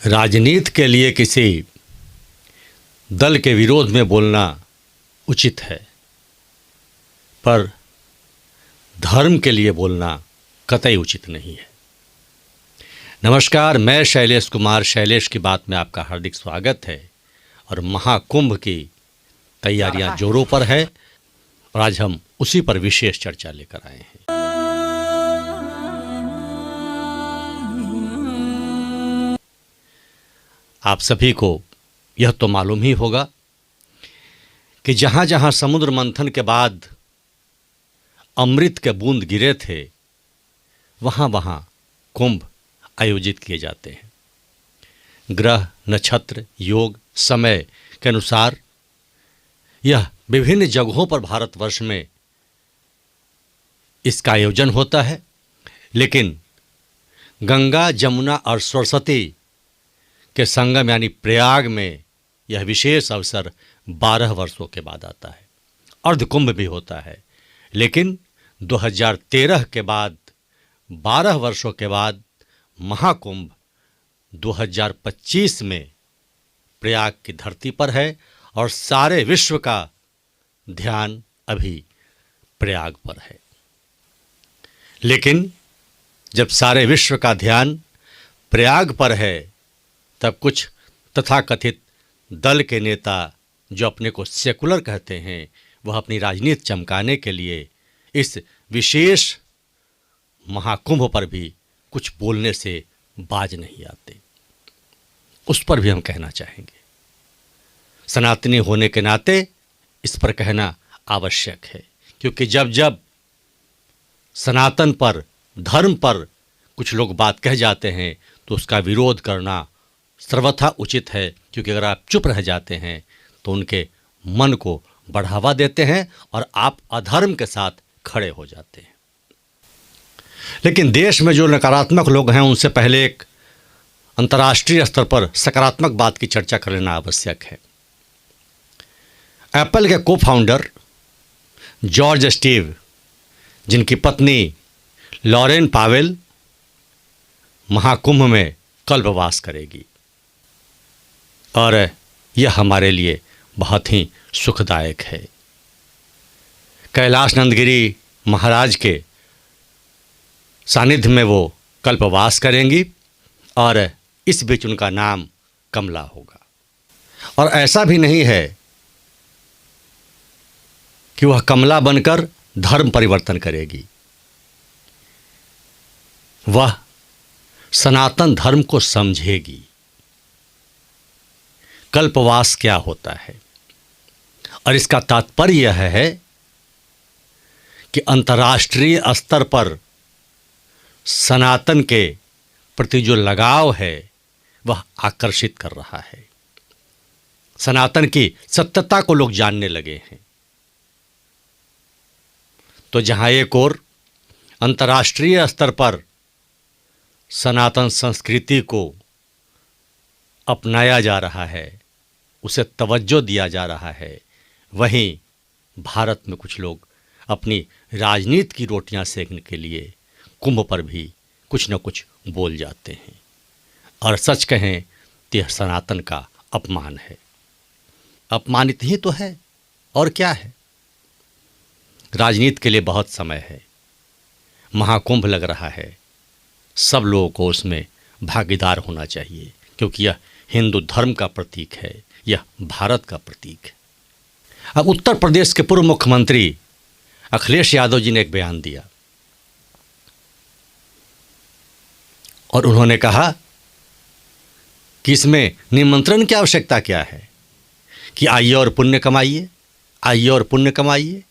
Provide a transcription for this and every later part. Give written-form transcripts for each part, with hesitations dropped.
राजनीति के लिए किसी दल के विरोध में बोलना उचित है, पर धर्म के लिए बोलना कतई उचित नहीं है। नमस्कार, मैं शैलेश कुमार, शैलेश की बात में आपका हार्दिक स्वागत है। और महाकुंभ की तैयारियां जोरों पर है और आज हम उसी पर विशेष चर्चा लेकर आए हैं। आप सभी को यह तो मालूम ही होगा कि जहाँ जहाँ समुद्र मंथन के बाद अमृत के बूंद गिरे थे, वहाँ वहाँ कुंभ आयोजित किए जाते हैं। ग्रह, नक्षत्र, योग, समय के अनुसार यह विभिन्न जगहों पर भारतवर्ष में इसका आयोजन होता है, लेकिन गंगा, जमुना और सरस्वती के संगम यानी प्रयाग में यह विशेष अवसर 12 वर्षों के बाद आता है। अर्धकुंभ भी होता है, लेकिन 2013 के बाद 12 वर्षों के बाद महाकुंभ 2025 में प्रयाग की धरती पर है और सारे विश्व का ध्यान अभी प्रयाग पर है। लेकिन जब सारे विश्व का ध्यान प्रयाग पर है, तब कुछ तथाकथित दल के नेता जो अपने को सेकुलर कहते हैं, वह अपनी राजनीति चमकाने के लिए इस विशेष महाकुंभ पर भी कुछ बोलने से बाज नहीं आते। उस पर भी हम कहना चाहेंगे। सनातनी होने के नाते इस पर कहना आवश्यक है, क्योंकि जब जब सनातन पर, धर्म पर कुछ लोग बात कह जाते हैं तो उसका विरोध करना सर्वथा उचित है, क्योंकि अगर आप चुप रह जाते हैं तो उनके मन को बढ़ावा देते हैं और आप अधर्म के साथ खड़े हो जाते हैं। लेकिन देश में जो नकारात्मक लोग हैं, उनसे पहले एक अंतर्राष्ट्रीय स्तर पर सकारात्मक बात की चर्चा कर लेना आवश्यक है। एप्पल के को फाउंडर जॉर्ज स्टीव, जिनकी पत्नी लॉरेन पावेल महाकुंभ में कल्पवास करेगी, और यह हमारे लिए बहुत ही सुखदायक है। कैलाश नंदगिरी महाराज के सानिध्य में वो कल्पवास करेंगी और इस बीच उनका नाम कमला होगा। और ऐसा भी नहीं है कि वह कमला बनकर धर्म परिवर्तन करेगी, वह सनातन धर्म को समझेगी। कल्पवास क्या होता है, और इसका तात्पर्य यह है कि अंतर्राष्ट्रीय स्तर पर सनातन के प्रति जो लगाव है वह आकर्षित कर रहा है। सनातन की सत्यता को लोग जानने लगे हैं। तो जहां एक ओर अंतर्राष्ट्रीय स्तर पर सनातन संस्कृति को अपनाया जा रहा है, उसे तवज्जो दिया जा रहा है, वहीं भारत में कुछ लोग अपनी राजनीति की रोटियां सेकने के लिए कुंभ पर भी कुछ न कुछ बोल जाते हैं। और सच कहें तो यह सनातन का अपमान है। अपमानित ही तो है, और क्या है। राजनीति के लिए बहुत समय है। महाकुंभ लग रहा है, सब लोगों को उसमें भागीदार होना चाहिए, क्योंकि यह हिंदू धर्म का प्रतीक है, यह भारत का प्रतीक है। अब उत्तर प्रदेश के पूर्व मुख्यमंत्री अखिलेश यादव जी ने एक बयान दिया और उन्होंने कहा कि इसमें निमंत्रण की आवश्यकता क्या है, कि आइए और पुण्य कमाइए, आइए और पुण्य कमाइए,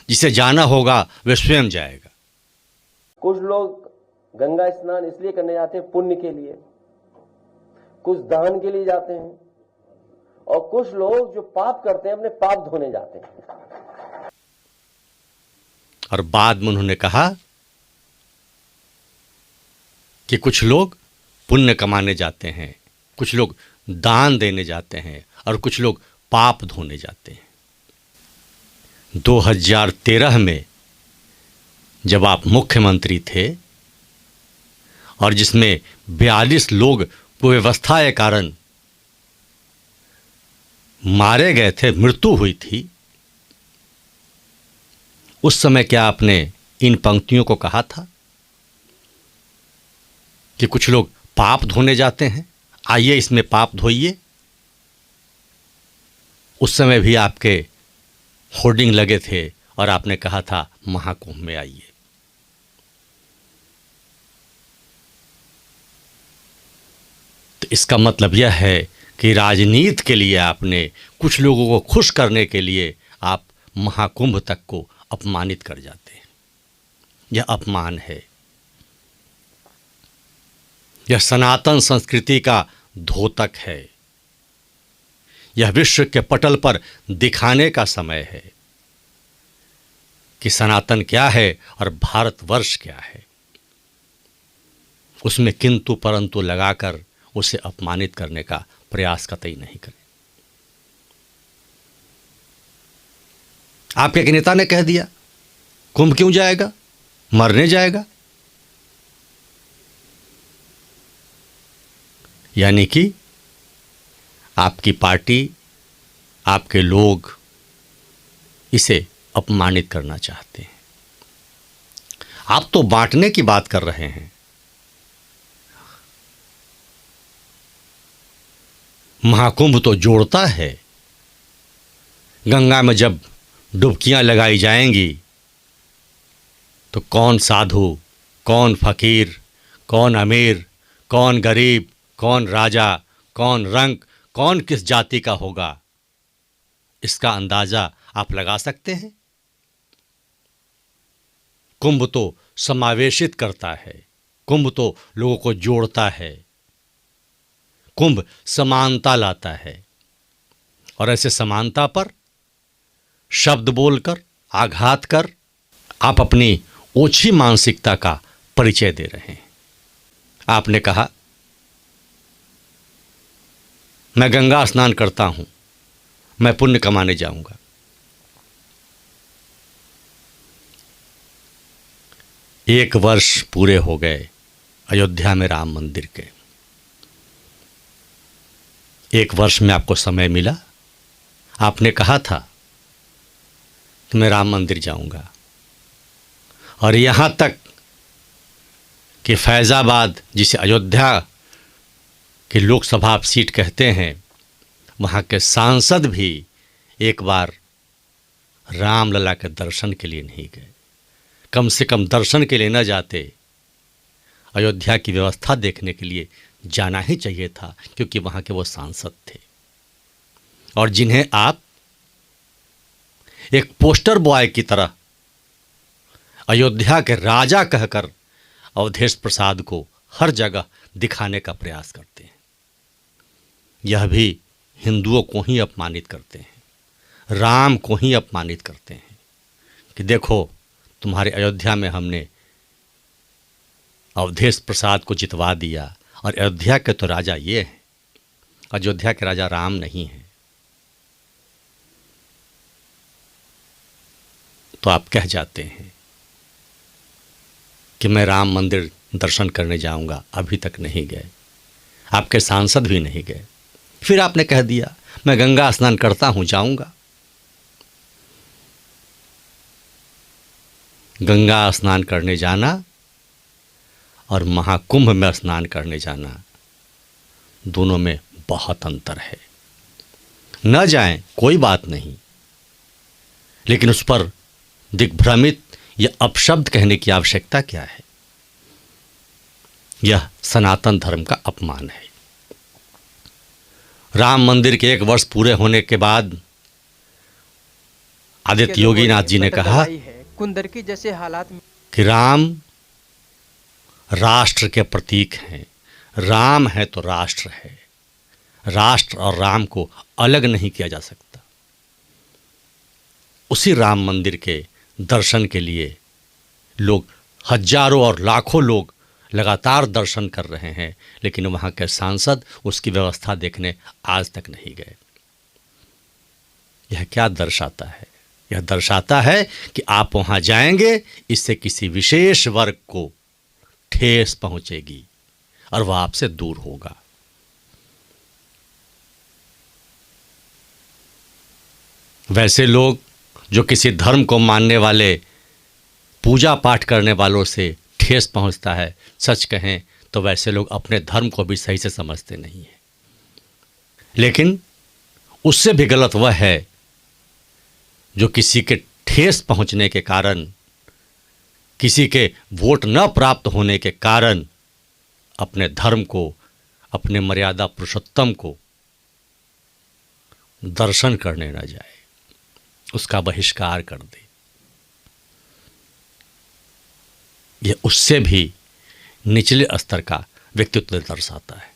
जिसे जाना होगा वह स्वयं जाएगा। कुछ लोग गंगा स्नान इसलिए करने जाते हैं पुण्य के लिए, कुछ दान के लिए जाते हैं, और कुछ लोग जो पाप करते हैं अपने पाप धोने जाते हैं। और बाद में उन्होंने कहा कि कुछ लोग पुण्य कमाने जाते हैं, कुछ लोग दान देने जाते हैं, और कुछ लोग पाप धोने जाते हैं। 2013 में जब आप मुख्यमंत्री थे और जिसमें 42 लोग वो व्यवस्था के कारण मारे गए थे, मृत्यु हुई थी, उस समय क्या आपने इन पंक्तियों को कहा था कि कुछ लोग पाप धोने जाते हैं, आइए इसमें पाप धोइए? उस समय भी आपके होर्डिंग लगे थे और आपने कहा था महाकुंभ में आइए। तो इसका मतलब यह है कि राजनीति के लिए आपने, कुछ लोगों को खुश करने के लिए आप महाकुंभ तक को अपमानित कर जाते हैं। यह अपमान है, यह सनातन संस्कृति का धोतक है, यह विश्व के पटल पर दिखाने का समय है कि सनातन क्या है और भारतवर्ष क्या है। उसमें किंतु परंतु लगाकर उसे अपमानित करने का प्रयास कतई नहीं करें। आपके एक नेता ने कह दिया कुंभ क्यों जाएगा, मरने जाएगा। यानी कि आपकी पार्टी, आपके लोग इसे अपमानित करना चाहते हैं। आप तो बांटने की बात कर रहे हैं। महाकुंभ तो जोड़ता है। गंगा में जब डुबकियां लगाई जाएंगी तो कौन साधु, कौन फकीर, कौन अमीर, कौन गरीब, कौन राजा, कौन रंग, कौन किस जाति का होगा, इसका अंदाजा आप लगा सकते हैं। कुंभ तो समावेशित करता है, कुंभ तो लोगों को जोड़ता है, कुंभ समानता लाता है। और ऐसे समानता पर शब्द बोलकर, आघात कर आप अपनी ओछी मानसिकता का परिचय दे रहे हैं। आपने कहा मैं गंगा स्नान करता हूं, मैं पुण्य कमाने जाऊंगा। एक वर्ष पूरे हो गए अयोध्या में राम मंदिर के। एक वर्ष में आपको समय मिला, आपने कहा था कि मैं राम मंदिर जाऊंगा, और यहां तक कि फैज़ाबाद, जिसे अयोध्या की लोकसभा सीट कहते हैं, वहां के सांसद भी एक बार रामलला के दर्शन के लिए नहीं गए। कम से कम दर्शन के लिए न जाते, अयोध्या की व्यवस्था देखने के लिए जाना ही चाहिए था, क्योंकि वहां के वो सांसद थे और जिन्हें आप एक पोस्टर बॉय की तरह अयोध्या के राजा कहकर अवधेश प्रसाद को हर जगह दिखाने का प्रयास करते हैं। यह भी हिंदुओं को ही अपमानित करते हैं, राम को ही अपमानित करते हैं कि देखो तुम्हारे अयोध्या में हमने अवधेश प्रसाद को जितवा दिया, और अयोध्या के तो राजा ये हैं, अयोध्या के राजा राम नहीं हैं। तो आप कह जाते हैं कि मैं राम मंदिर दर्शन करने जाऊंगा, अभी तक नहीं गए, आपके सांसद भी नहीं गए। फिर आपने कह दिया मैं गंगा स्नान करता हूं, जाऊंगा। गंगा स्नान करने जाना और महाकुंभ में स्नान करने जाना, दोनों में बहुत अंतर है। न जाएं कोई बात नहीं, लेकिन उस पर दिग्भ्रमित या अपशब्द कहने की आवश्यकता क्या है? यह सनातन धर्म का अपमान है। राम मंदिर के 1 वर्ष पूरे होने के बाद आदित्य योगीनाथ जी ने कहा कुंदर की जैसे हालात में कि राम राष्ट्र के प्रतीक हैं। राम है तो राष्ट्र है, राष्ट्र और राम को अलग नहीं किया जा सकता। उसी राम मंदिर के दर्शन के लिए लोग, हजारों और लाखों लोग लगातार दर्शन कर रहे हैं, लेकिन वहाँ के सांसद उसकी व्यवस्था देखने आज तक नहीं गए। यह क्या दर्शाता है? यह दर्शाता है कि आप वहाँ जाएंगे, इससे किसी विशेष वर्ग को ठेस पहुँचेगी और वह आपसे दूर होगा। वैसे लोग जो किसी धर्म को मानने वाले, पूजा पाठ करने वालों से ठेस पहुंचता है, सच कहें तो वैसे लोग अपने धर्म को भी सही से समझते नहीं हैं। लेकिन उससे भी गलत वह है जो किसी के ठेस पहुंचने के कारण, किसी के वोट न प्राप्त होने के कारण अपने धर्म को, अपने मर्यादा पुरुषोत्तम को दर्शन करने न जाए, उसका बहिष्कार कर दे। यह उससे भी निचले स्तर का व्यक्तित्व दर्शाता है।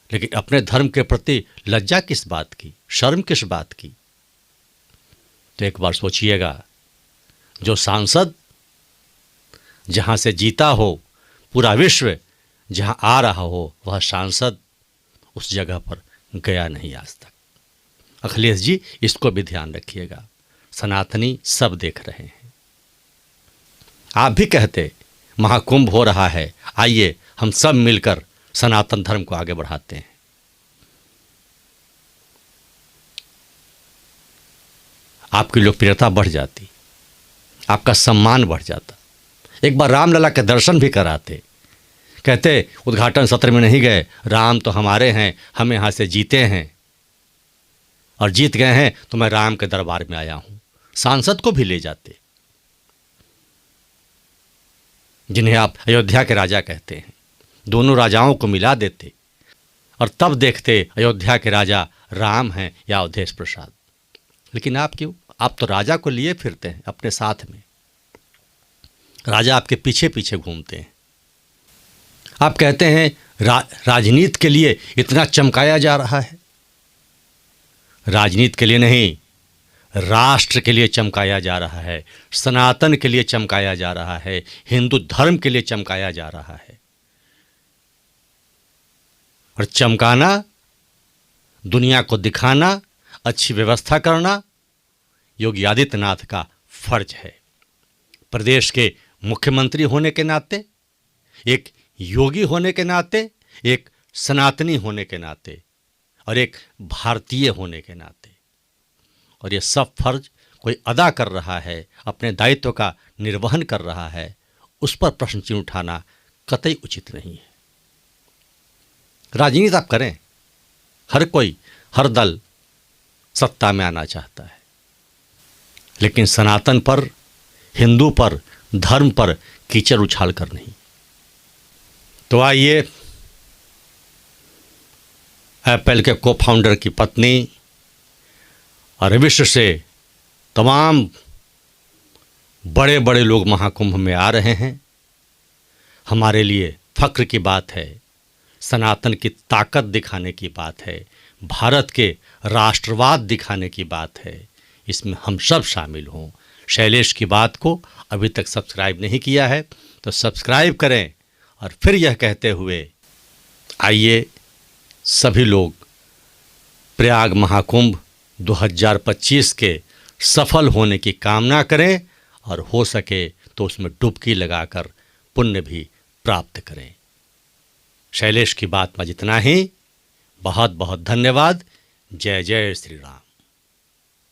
लेकिन अपने धर्म के प्रति लज्जा किस बात की, शर्म किस बात की? तो एक बार सोचिएगा, जो सांसद जहां से जीता हो, पूरा विश्व जहां आ रहा हो, वह सांसद उस जगह पर गया नहीं आज तक। अखिलेश जी, इसको भी ध्यान रखिएगा, सनातनी सब देख रहे हैं। आप भी कहते महाकुंभ हो रहा है, आइए हम सब मिलकर सनातन धर्म को आगे बढ़ाते हैं। आपकी लोकप्रियता बढ़ जाती, आपका सम्मान बढ़ जाता। एक बार रामलला के दर्शन भी कराते, कहते उद्घाटन सत्र में नहीं गए, राम तो हमारे हैं, हम यहाँ से जीते हैं और जीत गए हैं तो मैं राम के दरबार में आया हूँ। सांसद को भी ले जाते, जिन्हें आप अयोध्या के राजा कहते हैं, दोनों राजाओं को मिला देते और तब देखते अयोध्या के राजा राम हैं या अवधेश प्रसाद। लेकिन आप क्यों? आप तो राजा को लिए फिरते हैं अपने साथ में, राजा आपके पीछे पीछे घूमते हैं। आप कहते हैं राजनीति के लिए इतना चमकाया जा रहा है। राजनीति के लिए नहीं, राष्ट्र के लिए चमकाया जा रहा है, सनातन के लिए चमकाया जा रहा है, हिंदू धर्म के लिए चमकाया जा रहा है। और चमकाना, दुनिया को दिखाना, अच्छी व्यवस्था करना योगी आदित्यनाथ का फर्ज है। प्रदेश के मुख्यमंत्री होने के नाते, एक योगी होने के नाते, एक सनातनी होने के नाते और एक भारतीय होने के नाते, और ये सब फर्ज कोई अदा कर रहा है, अपने दायित्व का निर्वहन कर रहा है, उस पर प्रश्न चिन्ह उठाना कतई उचित नहीं है। राजनीति आप करें, हर कोई, हर दल सत्ता में आना चाहता है, लेकिन सनातन पर, हिंदू पर, धर्म पर कीचड़ उछाल कर नहीं। तो आइए, एप्पल के को फाउंडर की पत्नी और विश्व से तमाम बड़े बड़े लोग महाकुंभ में आ रहे हैं। हमारे लिए फक्र की बात है, सनातन की ताकत दिखाने की बात है, भारत के राष्ट्रवाद दिखाने की बात है। इसमें हम सब शामिल हों। शैलेश की बात को अभी तक सब्सक्राइब नहीं किया है तो सब्सक्राइब करें, और फिर यह कहते हुए आइए सभी लोग प्रयाग महाकुंभ 2025 के सफल होने की कामना करें और हो सके तो उसमें डुबकी लगाकर पुण्य भी प्राप्त करें। शैलेश की बात में जितना ही। बहुत बहुत धन्यवाद। जय जय श्री राम।